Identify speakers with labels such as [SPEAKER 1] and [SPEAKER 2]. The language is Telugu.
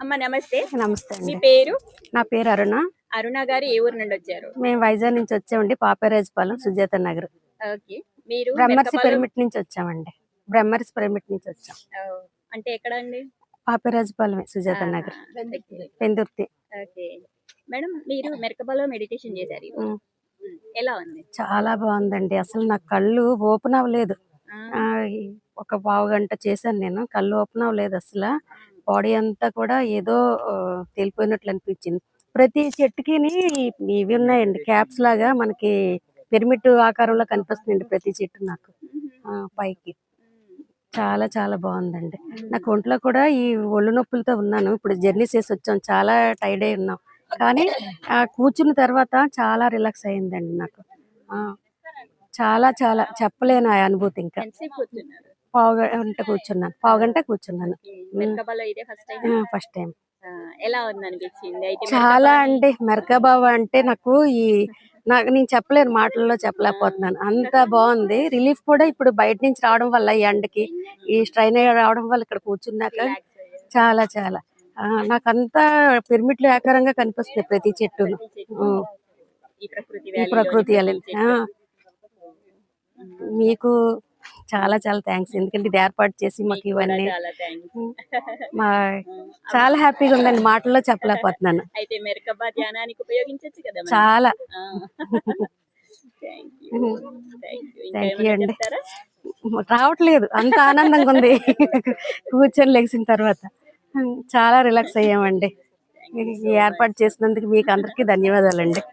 [SPEAKER 1] అమ్మ నమస్తే.
[SPEAKER 2] నమస్తే
[SPEAKER 1] మీ
[SPEAKER 2] అండి.
[SPEAKER 1] పేరు?
[SPEAKER 2] నా పేరు అరుణ.
[SPEAKER 1] అరుణ గారు ఏ ఊరు నుండి వచ్చారు?
[SPEAKER 2] మేము వైజాగ్ నుంచి వచ్చామండి. పాపరాజుపాలెం, సుజాత నగర్.
[SPEAKER 1] ఓకే. మీరు
[SPEAKER 2] బ్రహ్మర్షి
[SPEAKER 1] మెరకపాలెం
[SPEAKER 2] పిరమిడ్ నుంచి వచ్చామండి. బ్రహ్మర్షి పిరమిడ్ నుంచి వచ్చాం.
[SPEAKER 1] అంటే ఎక్కడ అండి?
[SPEAKER 2] పాపరాజుపాలెం, సుజాత నగర్, పెందుర్తి.
[SPEAKER 1] ఓకే మేడం, మీరు మెరకపాలెం మెడిటేషన్ చేశారు ఈ రోజు. ఎలా ఉంది?
[SPEAKER 2] చాలా బాగుందండి. అసలు నా కళ్ళు ఓపెన్ అవ్వలేదు. ఒక పావు గంట చేశాను నేను. కళ్ళు ఓపెన్ అవ్వలేదు అసలు. బాడీ అంతా కూడా ఏదో తేలిపోయినట్లు అనిపించింది. ప్రతి చెట్టుకి ఇవి ఉన్నాయండి, క్యాప్స్ లాగా మనకి పిరమిడ్ ఆకారంలో కనిపిస్తుందండి ప్రతి చెట్టు నాకు పైకి. చాలా చాలా బాగుందండి. నాకు ఒంట్లో కూడా ఈ ఒళ్ళు నొప్పులతో ఉన్నాను. ఇప్పుడు జర్నీ చేసి వచ్చాం, చాలా టైర్డ్ అయి ఉన్నాం. కానీ కూర్చున్న తర్వాత చాలా రిలాక్స్ అయిందండి నాకు. చాలా చాలా చెప్పలేను ఆ అనుభూతి. ఇంకా పావు గంట కూర్చున్నాను. First time.
[SPEAKER 1] ఎలా ఉంది అనిపించింది?
[SPEAKER 2] చాలా అండి. మెరకబాబు అంటే నాకు నేను చెప్పలేను, మాటల్లో చెప్పలేకపోతున్నాను. అంత బాగుంది. రిలీఫ్ కూడా ఇప్పుడు బయట నుంచి రావడం వల్ల, ఈ ఎండకి ఈ స్ట్రైన్ అయ్యి రావడం వల్ల ఇక్కడ కూర్చున్నాక చాలా చాలా నాకంతా పిరమిడ్లు ఆకారంగా కనిపిస్తుంది ప్రతి చెట్టును. ఈ ప్రకృతి మీకు చాలా చాలా థ్యాంక్స్. ఎందుకంటే ఇది ఏర్పాటు చేసి మాకు ఇవన్నీ చాలా హ్యాపీగా ఉందండి. మాటల్లో చెప్పలేకపోతున్నాను. చాలా థ్యాంక్ యూ అండి. రావట్లేదు, అంత ఆనందంగా ఉంది కూర్చొని లెగిసిన తర్వాత. చాలా రిలాక్స్ అయ్యామండి. ఏర్పాటు చేసినందుకు మీకు అందరికీ ధన్యవాదాలండి.